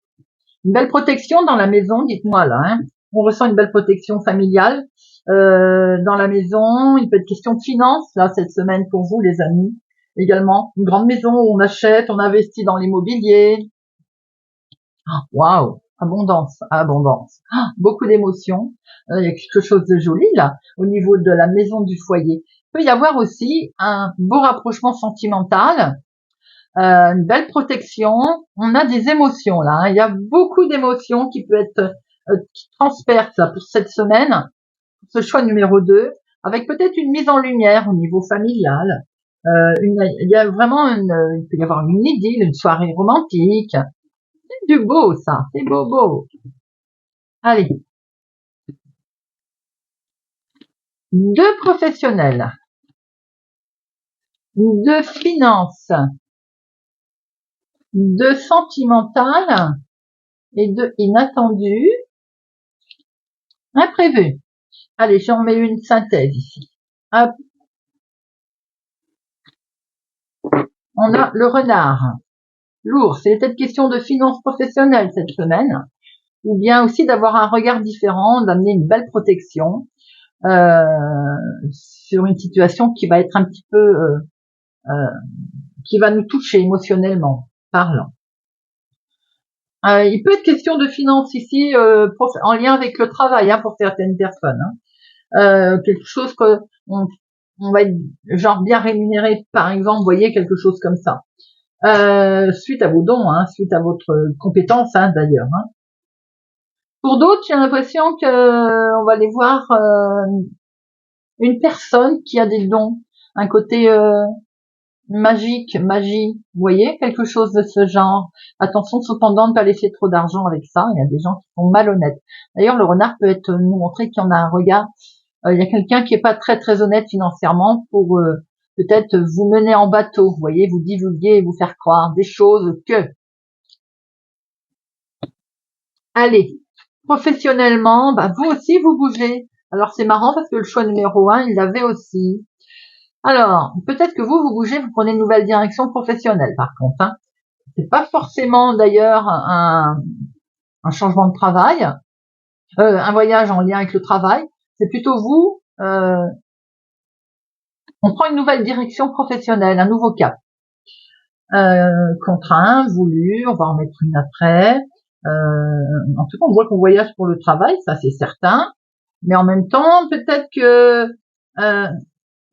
Une belle protection dans la maison, dites-moi là. On ressent une belle protection familiale dans la maison. Il peut être question de finances, là, cette semaine pour vous, les amis. Également, une grande maison où on achète, on investit dans l'immobilier. Waouh, abondance, abondance. Beaucoup d'émotions. Il y a quelque chose de joli, là, au niveau de la maison du foyer. Il peut y avoir aussi un beau rapprochement sentimental. Une belle protection. On a des émotions là. Il y a beaucoup d'émotions qui peut être qui transpercent là, pour cette semaine, pour ce choix numéro 2, avec peut-être une mise en lumière au niveau familial. Il y a vraiment il peut y avoir une idylle, une soirée romantique. C'est du beau ça, c'est beau beau. Allez. 2 professionnels, 2 finances, 2 sentimental et 2 inattendu, imprévu. Allez, j'en mets une synthèse ici. Hop. On a le renard. L'ours, c'est peut-être question de finances professionnelles cette semaine, ou bien aussi d'avoir un regard différent, d'amener une belle protection sur une situation qui va être un petit peu, qui va nous toucher émotionnellement parlant. Il peut être question de finances ici en lien avec le travail pour certaines personnes. Quelque chose que on va être genre bien rémunéré, par exemple, vous voyez, quelque chose comme ça. Suite à vos dons, suite à votre compétence d'ailleurs. Pour d'autres, j'ai l'impression que on va aller voir une personne qui a des dons, un côté magique, magie, vous voyez, quelque chose de ce genre. Attention cependant de ne pas laisser trop d'argent avec ça, il y a des gens qui sont malhonnêtes. D'ailleurs, le renard peut être nous montrer qu'il y en a un regard, il y a quelqu'un qui est pas très très honnête financièrement pour peut-être vous mener en bateau, vous voyez, vous divulguer et vous faire croire des choses que... Allez, professionnellement, vous aussi vous bougez. Alors c'est marrant parce que le choix numéro 1, il l'avait aussi. Alors, peut-être que vous bougez, vous prenez une nouvelle direction professionnelle par contre. C'est pas forcément d'ailleurs un changement de travail, un voyage en lien avec le travail. C'est plutôt vous, on prend une nouvelle direction professionnelle, un nouveau cap. Contraint, voulu, on va en mettre une après. En tout cas, on voit qu'on voyage pour le travail, ça c'est certain. Mais en même temps, peut-être que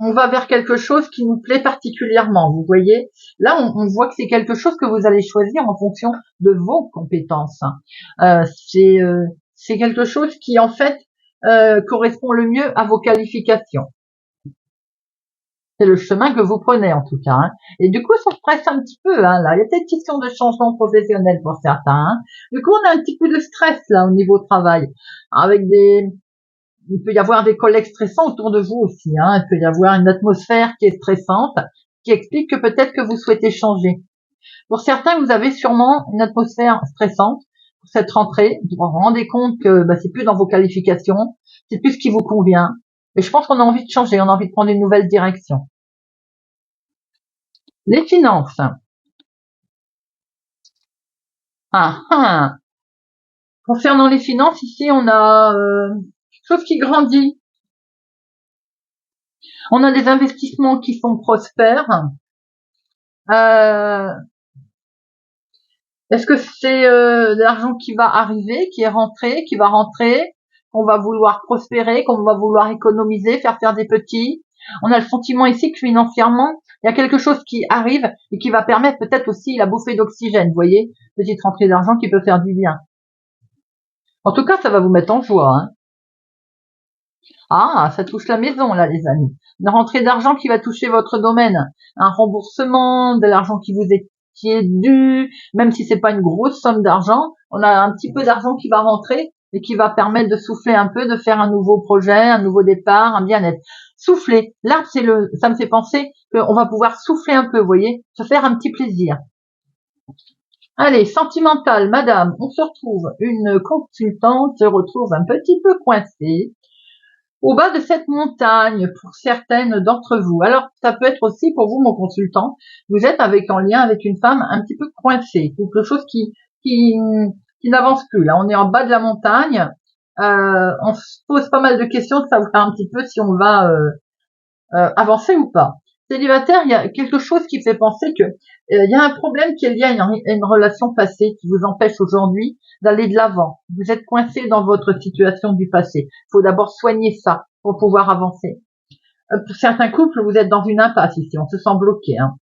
on va vers quelque chose qui nous plaît particulièrement. Vous voyez, là, on voit que c'est quelque chose que vous allez choisir en fonction de vos compétences. C'est quelque chose qui en fait correspond le mieux à vos qualifications. C'est le chemin que vous prenez en tout cas. Et du coup, ça se presse un petit peu. Là, il y a peut-être question de changement professionnel pour certains. Du coup, on a un petit peu de stress là au niveau travail, avec il peut y avoir des collègues stressants autour de vous aussi. Il peut y avoir une atmosphère qui est stressante, qui explique que peut-être que vous souhaitez changer. Pour certains, vous avez sûrement une atmosphère stressante pour cette rentrée. Vous vous rendez compte que c'est plus dans vos qualifications, c'est plus ce qui vous convient. Et je pense qu'on a envie de changer, on a envie de prendre une nouvelle direction. Les finances. Concernant les finances, ici, on a quelque chose qui grandit. On a des investissements qui sont prospères. Est-ce que c'est de l'argent qui va arriver, qui est rentré, qui va rentrer, qu'on va vouloir prospérer, qu'on va vouloir économiser, faire des petits? On a le sentiment ici que financièrement, il y a quelque chose qui arrive et qui va permettre peut-être aussi la bouffée d'oxygène, vous voyez, petite rentrée d'argent qui peut faire du bien. En tout cas, ça va vous mettre en joie, hein. Ah, ça touche la maison, là, les amis. Une rentrée d'argent qui va toucher votre domaine. Un remboursement, de l'argent qui vous est dû, même si c'est pas une grosse somme d'argent, on a un petit peu d'argent qui va rentrer et qui va permettre de souffler un peu, de faire un nouveau projet, un nouveau départ, un bien-être. Souffler. Là, ça me fait penser qu'on va pouvoir souffler un peu, vous voyez, se faire un petit plaisir. Allez, sentimental, madame, on se retrouve. Une consultante se retrouve un petit peu coincée au bas de cette montagne pour certaines d'entre vous. Alors, ça peut être aussi pour vous, mon consultant, vous êtes en lien avec une femme un petit peu coincée, quelque chose qui n'avance plus. Là, on est en bas de la montagne, on se pose pas mal de questions de savoir un petit peu si on va avancer ou pas. Célibataire, il y a quelque chose qui fait penser que il y a un problème qui est lié à une relation passée qui vous empêche aujourd'hui d'aller de l'avant. Vous êtes coincé dans votre situation du passé. Il faut d'abord soigner ça pour pouvoir avancer. Pour certains couples, vous êtes dans une impasse ici, on se sent bloqué. Hein.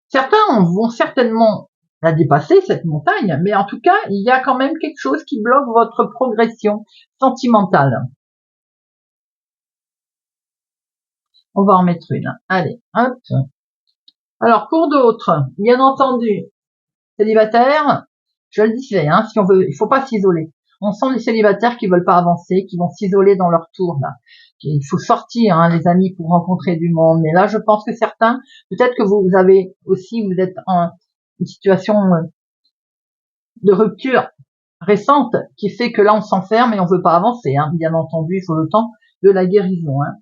Certains vont certainement la dépasser, cette montagne, mais en tout cas, il y a quand même quelque chose qui bloque votre progression sentimentale. On va en mettre une. Allez, hop. Alors, pour d'autres, bien entendu, célibataires, je le disais, hein, si on veut, il faut pas s'isoler. On sent les célibataires qui veulent pas avancer, qui vont s'isoler dans leur tour, là. Il faut sortir, hein, les amis, pour rencontrer du monde. Mais là, je pense que certains, peut-être que vous avez aussi, vous êtes en une situation de rupture récente qui fait que là, on s'enferme et on veut pas avancer, hein. Bien entendu, il faut le temps de la guérison, hein.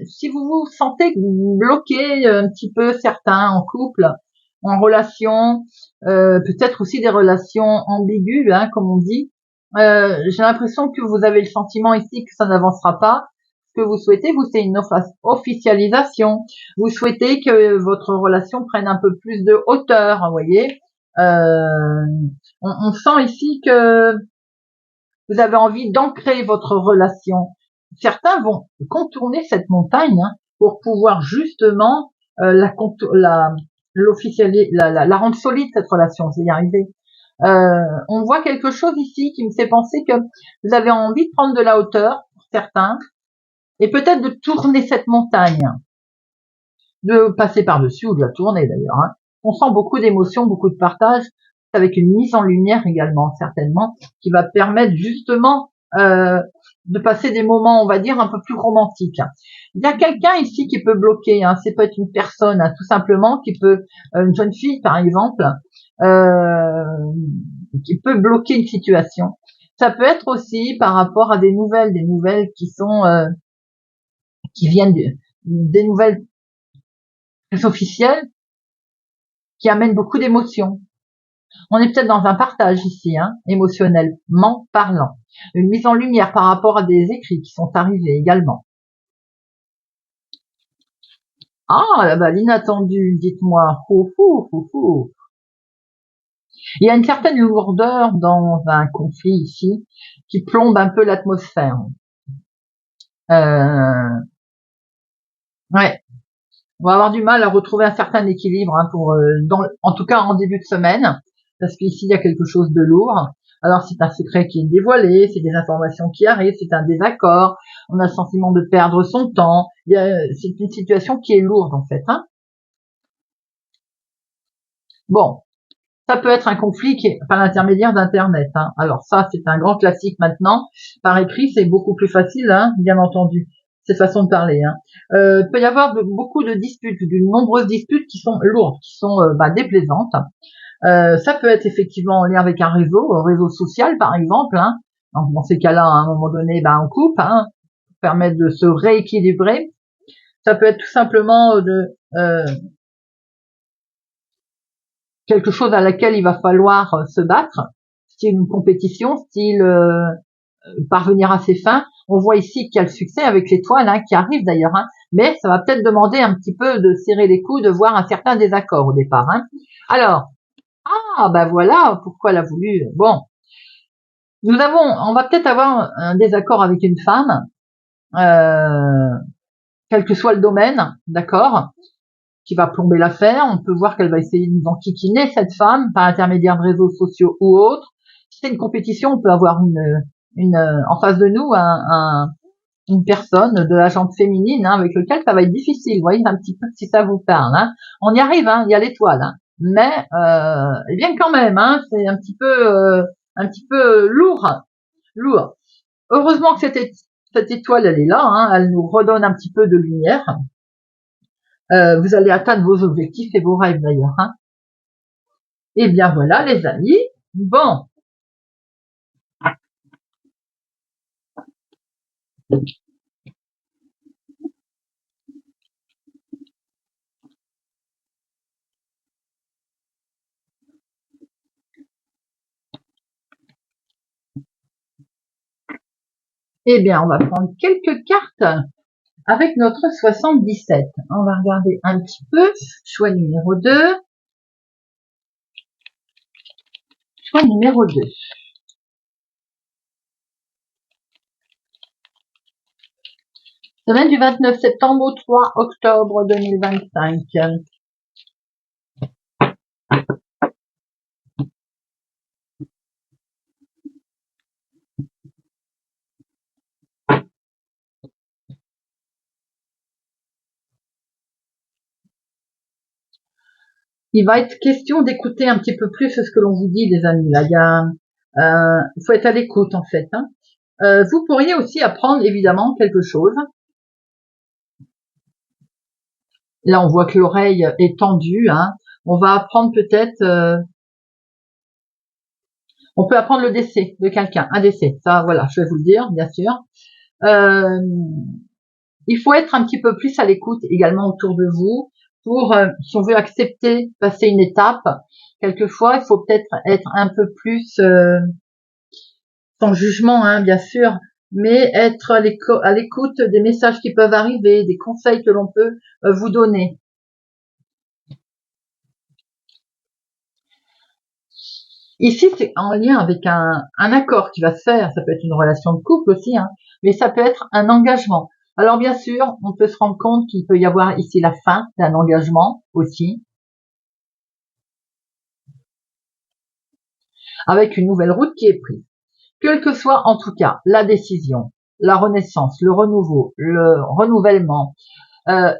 Si vous vous sentez bloqué un petit peu, certains en couple, en relation, peut-être aussi des relations ambiguës, hein, comme on dit, j'ai l'impression que vous avez le sentiment ici que ça n'avancera pas. Ce que vous souhaitez, vous, c'est une officialisation. Vous souhaitez que votre relation prenne un peu plus de hauteur, vous voyez. On sent ici que vous avez envie d'ancrer votre relation. Certains vont contourner cette montagne, hein, pour pouvoir justement la rendre solide, cette relation. Je vais y arriver. On voit quelque chose ici qui me fait penser que vous avez envie de prendre de la hauteur, pour certains, et peut-être de tourner cette montagne, de passer par-dessus ou de la tourner d'ailleurs. Hein. On sent beaucoup d'émotions, beaucoup de partage, avec une mise en lumière également, certainement, qui va permettre justement de passer des moments, on va dire, un peu plus romantiques. Il y a quelqu'un ici qui peut bloquer, hein, c'est peut-être une personne, hein, tout simplement, qui peut, une jeune fille par exemple, qui peut bloquer une situation. Ça peut être aussi par rapport à des nouvelles qui sont qui viennent des nouvelles officielles qui amènent beaucoup d'émotions. On est peut-être dans un partage ici, hein, émotionnellement parlant. Une mise en lumière par rapport à des écrits qui sont arrivés également. Ah, là-bas, l'inattendu, dites-moi. Il y a une certaine lourdeur dans un conflit ici qui plombe un peu l'atmosphère. Ouais. On va avoir du mal à retrouver un certain équilibre, hein, en tout cas en début de semaine, parce qu'ici il y a quelque chose de lourd. Alors c'est un secret qui est dévoilé, c'est des informations qui arrivent, c'est un désaccord, on a le sentiment de perdre son temps. C'est une situation qui est lourde en fait. Hein. Bon, ça peut être un conflit qui est par l'intermédiaire d'Internet. Hein. Alors ça, c'est un grand classique maintenant. Par écrit, c'est beaucoup plus facile, hein, bien entendu. Cette façon de parler. Hein. Peut y avoir beaucoup de disputes, de nombreuses disputes qui sont lourdes, qui sont déplaisantes. Ça peut être effectivement en lien avec un réseau social par exemple, hein, Dans ces cas-là, à un moment donné, ben, on coupe, hein, pour permettre de se rééquilibrer. Ça peut être tout simplement quelque chose à laquelle il va falloir se battre, style une compétition, style parvenir à ses fins. On voit ici qu'il y a le succès avec l'étoile, hein, qui arrive d'ailleurs, hein, mais ça va peut-être demander un petit peu de serrer les coudes, de voir un certain désaccord au départ. Hein. Alors, ben voilà pourquoi elle a voulu. Bon, on va peut-être avoir un désaccord avec une femme, quel que soit le domaine, d'accord, qui va plomber l'affaire. On peut voir qu'elle va essayer de nous enquiquiner, cette femme, par intermédiaire de réseaux sociaux ou autres. Si c'est une compétition, on peut avoir en face de nous une personne de la gente féminine, hein, avec lequel ça va être difficile. Vous voyez un petit peu si ça vous parle. Hein. On y arrive, hein, il y a l'étoile, hein. Mais bien quand même, hein, c'est un petit peu lourd. Heureusement que cette étoile, elle est là, hein, elle nous redonne un petit peu de lumière. Vous allez atteindre vos objectifs et vos rêves d'ailleurs. Hein. Et bien voilà les amis. Bon. Eh bien, on va prendre quelques cartes avec notre 77. On va regarder un petit peu. Choix numéro 2. Choix numéro 2. Semaine du 29 septembre au 3 octobre 2025. Il va être question d'écouter un petit peu plus ce que l'on vous dit, les amis. Là, il faut être à l'écoute, en fait. Hein. Vous pourriez aussi apprendre, évidemment, quelque chose. Là, on voit que l'oreille est tendue. Hein. On va apprendre peut-être... on peut apprendre le décès de quelqu'un, un décès. Ça, voilà, je vais vous le dire, bien sûr. Il faut être un petit peu plus à l'écoute également autour de vous pour, si on veut accepter, passer une étape. Quelquefois, il faut peut-être être un peu plus, sans jugement, hein, bien sûr, mais être à l'écoute des messages qui peuvent arriver, des conseils que l'on peut vous donner. Ici, c'est en lien avec un accord qui va se faire. Ça peut être une relation de couple aussi, hein, mais ça peut être un engagement. Alors bien sûr, on peut se rendre compte qu'il peut y avoir ici la fin d'un engagement aussi, avec une nouvelle route qui est prise. Quelle que soit en tout cas la décision, la renaissance, le renouveau, le renouvellement,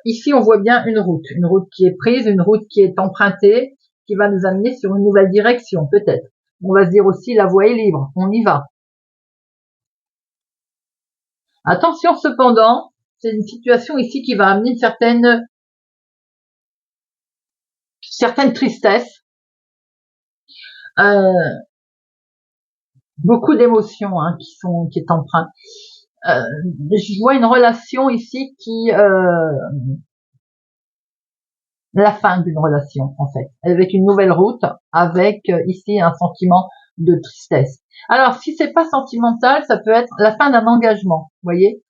ici on voit bien une route qui est prise, une route qui est empruntée, qui va nous amener sur une nouvelle direction peut-être. On va se dire aussi la voie est libre, on y va. Attention cependant, c'est une situation ici qui va amener une certaine tristesse, beaucoup d'émotions, hein, qui est empreinte. Je vois une relation ici la fin d'une relation en fait, avec une nouvelle route, avec ici un sentiment de tristesse. Alors si c'est pas sentimental, ça peut être la fin d'un engagement, vous voyez,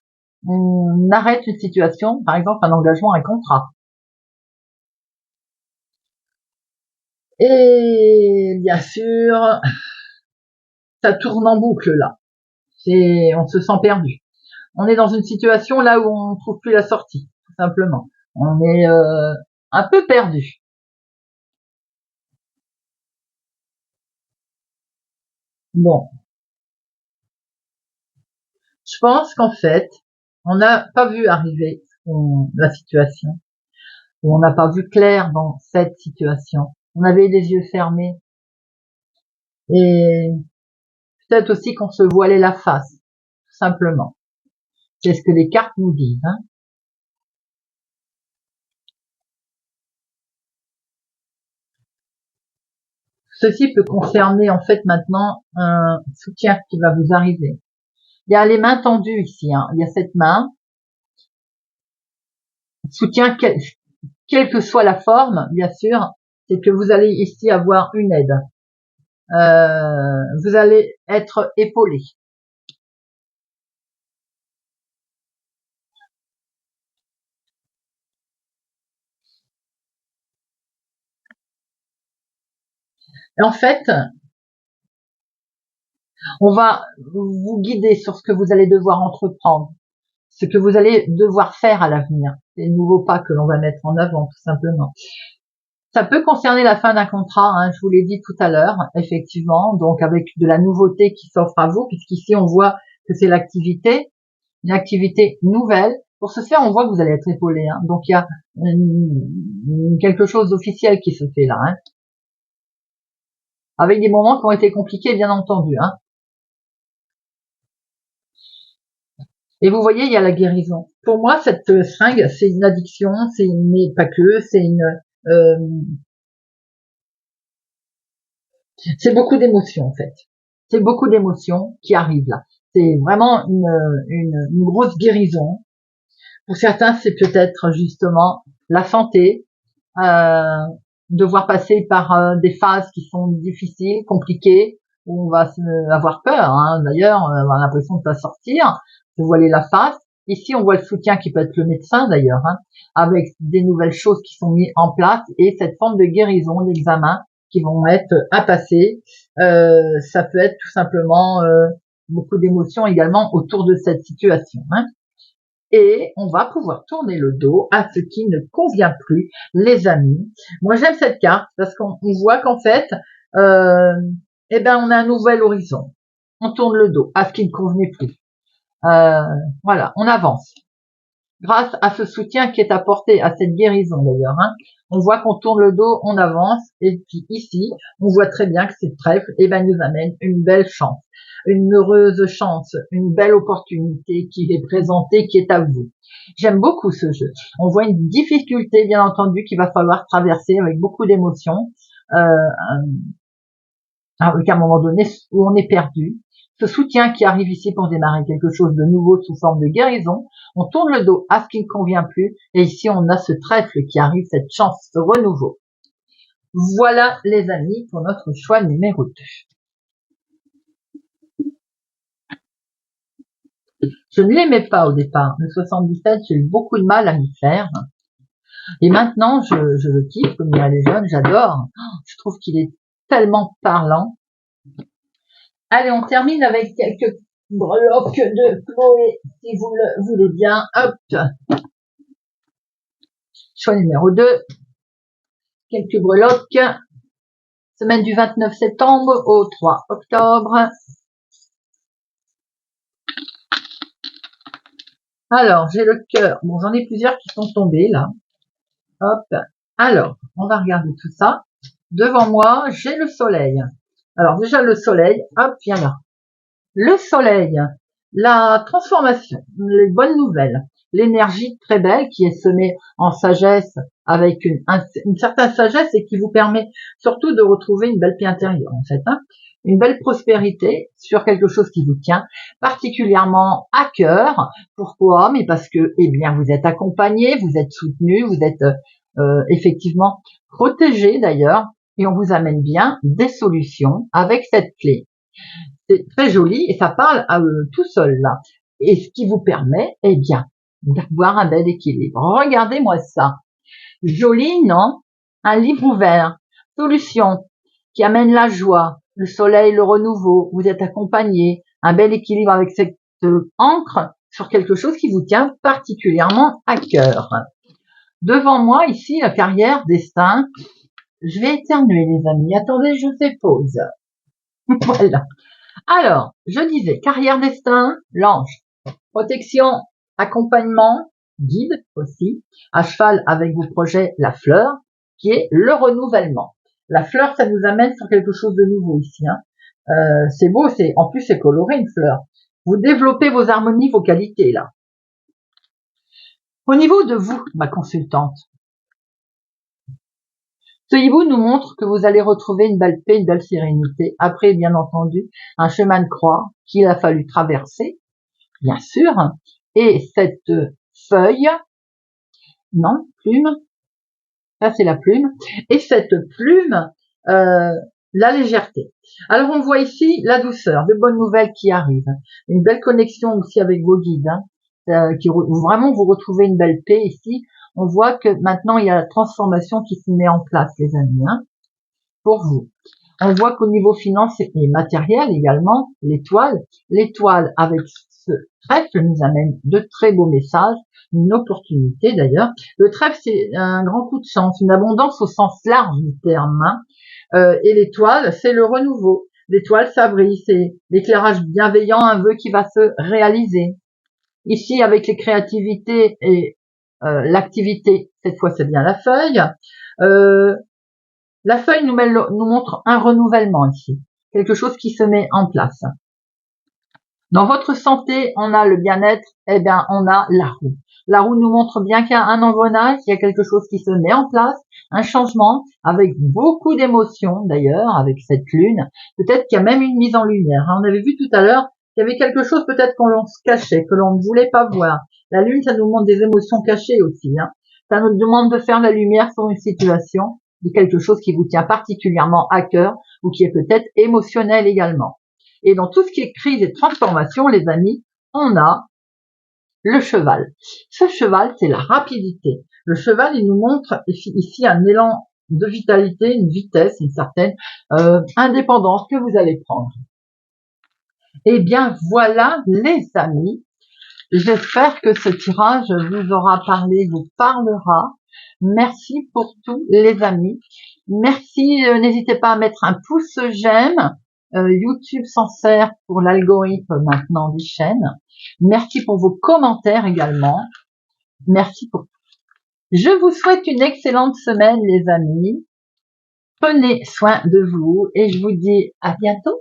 on arrête une situation, par exemple un engagement, un contrat. Et bien sûr, ça tourne en boucle là. On se sent perdu. On est dans une situation là où on ne trouve plus la sortie, tout simplement. On est un peu perdu. Bon, je pense qu'en fait, on n'a pas vu arriver la situation, ou on n'a pas vu clair dans cette situation. On avait les yeux fermés et peut-être aussi qu'on se voilait la face, tout simplement. C'est ce que les cartes nous disent. Hein. Ceci peut concerner en fait maintenant un soutien qui va vous arriver. Il y a les mains tendues ici, hein. Il y a cette main, soutien quelle que soit la forme, bien sûr, c'est que vous allez ici avoir une aide. Vous allez être épaulé. Et en fait, on va vous guider sur ce que vous allez devoir entreprendre, ce que vous allez devoir faire à l'avenir, les nouveaux pas que l'on va mettre en avant, tout simplement. Ça peut concerner la fin d'un contrat, hein, je vous l'ai dit tout à l'heure, effectivement, donc avec de la nouveauté qui s'offre à vous, puisqu'ici on voit que c'est l'activité, une activité nouvelle. Pour ce faire, on voit que vous allez être épaulé, hein, donc il y a quelque chose d'officiel qui se fait là, hein, avec des moments qui ont été compliqués, bien entendu, hein. Et vous voyez, il y a la guérison. Pour moi, cette seringue, c'est une addiction, mais pas que, c'est beaucoup d'émotions en fait. C'est beaucoup d'émotions qui arrivent là. C'est vraiment une grosse guérison. Pour certains, c'est peut-être justement la santé, euh, devoir passer par des phases qui sont difficiles, compliquées, où on va avoir peur. Hein. D'ailleurs, on va avoir l'impression de pas sortir, de voiler la face. Ici, on voit le soutien qui peut être le médecin d'ailleurs, hein, avec des nouvelles choses qui sont mises en place et cette forme de guérison, d'examen qui vont être à passer. Ça peut être tout simplement beaucoup d'émotions également autour de cette situation. Hein. Et on va pouvoir tourner le dos à ce qui ne convient plus, les amis. Moi, j'aime cette carte parce qu'on voit qu'en fait, euh, on a un nouvel horizon. On tourne le dos à ce qui ne convenait plus. Voilà, on avance. Grâce à ce soutien qui est apporté, à cette guérison d'ailleurs, hein, on voit qu'on tourne le dos, on avance, et puis ici, on voit très bien que cette trèfle, nous amène une belle chance, une heureuse chance, une belle opportunité qui est présentée, qui est à vous. J'aime beaucoup ce jeu. On voit une difficulté, bien entendu, qu'il va falloir traverser avec beaucoup d'émotions, avec un moment donné où on est perdu. Ce soutien qui arrive ici pour démarrer quelque chose de nouveau sous forme de guérison, on tourne le dos à ce qui ne convient plus, et ici on a ce trèfle qui arrive, cette chance, ce renouveau. Voilà les amis pour notre choix numéro 2. Je ne l'aimais pas au départ, le 77, j'ai eu beaucoup de mal à m'y faire. Et maintenant, je le kiffe, comme il y a les jeunes, j'adore. Je trouve qu'il est tellement parlant. Allez, on termine avec quelques breloques de Chloé, si vous le voulez bien. Hop. Choix numéro 2. Quelques breloques. Semaine du 29 septembre au 3 octobre. Alors, j'ai le cœur. Bon, j'en ai plusieurs qui sont tombés, là. Hop. Alors, on va regarder tout ça. Devant moi, j'ai le soleil. Alors, déjà, le soleil, hop, viens là. Le soleil, la transformation, les bonnes nouvelles, l'énergie très belle qui est semée en sagesse avec une certaine sagesse et qui vous permet surtout de retrouver une belle paix intérieure en fait, hein, une belle prospérité sur quelque chose qui vous tient particulièrement à cœur. Pourquoi? Mais parce que vous êtes accompagné, vous êtes soutenu, vous êtes effectivement protégé d'ailleurs, et on vous amène bien des solutions avec cette clé. C'est très joli et ça parle à tout seul là. Et ce qui vous permet, d'avoir un bel équilibre. Regardez-moi ça. Joli, non? Un livre ouvert. Solution qui amène la joie, le soleil, le renouveau. Vous êtes accompagné. Un bel équilibre avec cette encre sur quelque chose qui vous tient particulièrement à cœur. Devant moi, ici, la carrière, destin. Je vais éternuer, les amis. Attendez, je fais pause. Voilà. Alors, je disais, carrière, destin, l'ange, protection, accompagnement, guide aussi, à cheval avec vos projets, la fleur, qui est le renouvellement. La fleur, ça nous amène sur quelque chose de nouveau ici. Hein. C'est beau, en plus c'est coloré une fleur. Vous développez vos harmonies, vos qualités là. Au niveau de vous, ma consultante, Ce hibou nous montre que vous allez retrouver une belle paix, une belle sérénité. Après, bien entendu, un chemin de croix qu'il a fallu traverser, bien sûr. Et cette feuille, non, plume, ça c'est la plume. Et cette plume, la légèreté. Alors on voit ici la douceur, de bonnes nouvelles qui arrivent. Une belle connexion aussi avec vos guides, vraiment vous retrouvez une belle paix ici. On voit que maintenant il y a la transformation qui se met en place, les amis, pour vous. On voit qu'au niveau financier et matériel également, l'étoile avec ce trèfle nous amène de très beaux messages, une opportunité d'ailleurs. Le trèfle, c'est un grand coup de chance, une abondance au sens large du terme. Et l'étoile, c'est le renouveau. L'étoile, ça brille, c'est l'éclairage bienveillant, un vœu qui va se réaliser. Ici, avec les créativités et l'activité, cette fois c'est bien la feuille. La feuille nous montre un renouvellement ici, quelque chose qui se met en place. Dans votre santé, on a le bien-être, eh bien, on a la roue. La roue nous montre bien qu'il y a un engrenage, il y a quelque chose qui se met en place, un changement, avec beaucoup d'émotions d'ailleurs, avec cette lune. Peut-être qu'il y a même une mise en lumière. On avait vu tout à l'heure qu'il y avait quelque chose peut-être qu'on se cachait, que l'on ne voulait pas voir. La lune, ça nous montre des émotions cachées aussi. Ça nous demande de faire la lumière sur une situation, de quelque chose qui vous tient particulièrement à cœur ou qui est peut-être émotionnel également. Et dans tout ce qui est crise et transformation, les amis, on a le cheval. Ce cheval, c'est la rapidité. Le cheval, il nous montre ici un élan de vitalité, une vitesse, une certaine indépendance que vous allez prendre. Eh bien, voilà, les amis. J'espère que ce tirage vous aura parlé, vous parlera. Merci pour tout, les amis. Merci, n'hésitez pas à mettre un pouce j'aime. YouTube s'en sert pour l'algorithme maintenant des chaînes. Merci pour vos commentaires également. Merci pour tout. Je vous souhaite une excellente semaine, les amis. Prenez soin de vous et je vous dis à bientôt.